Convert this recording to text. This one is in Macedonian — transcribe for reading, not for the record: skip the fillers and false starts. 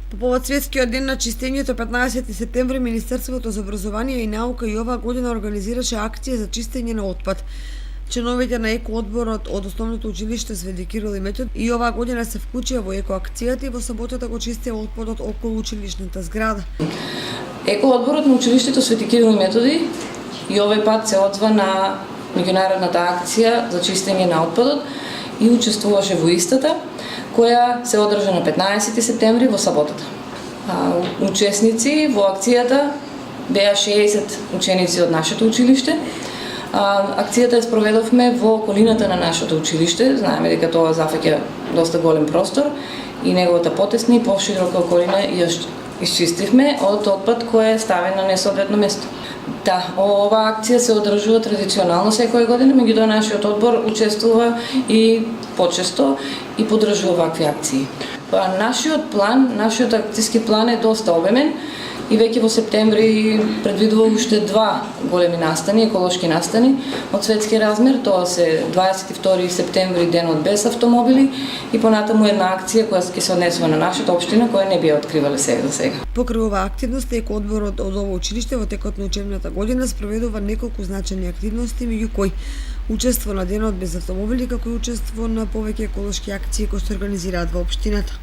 По повод Светскиот ден на чистењето 15 септември, Министерството за образование и наука и оваа година организираше акција за чистење на отпад. Членовите на Еко-одборот од Основното училиште Свети Кирил и Метод и оваа година се вклучија во еко-акцијата и во саботата го чистеа отпадот околу училишната зграда. Еко-одборот на училиштето Свети Кирил и Методи и овој пат се одзва на меѓународната акција за чистење на отпадот и учествуваше во истата, која се одржа на 15 септември во саботата. Учесници во акцијата беа 60 ученици од нашето училиште. Акцијата ја спроведовме во околината на нашето училиште. Знаеме дека тоа зафаќа доста голем простор и неговата потесна и поширока околина ја исчистивме од отпад кој е ставен на несоодветно место. Да, оваа акција се одржува традиционално секоја година, меѓутоа нашиот одбор учествува и почесто и поддржува вакви акции. Нашиот акцијски план е доста обемен и веќе во септември предвидува уште два големи настани, еколошки настани од светски размер. Тоа се 22 септември, денот без автомобили, и понатаму една акција која ќе се однесува на нашата општина, која не би ја откривале сега за сега. Покрај оваа активност, Еко-одборот од ово училиште во текот на учебната година спроведува неколку значајни активности, меѓу кои учество на денот без автомобили, како и учество на повеќе еколошки акции кои се организираат во општината.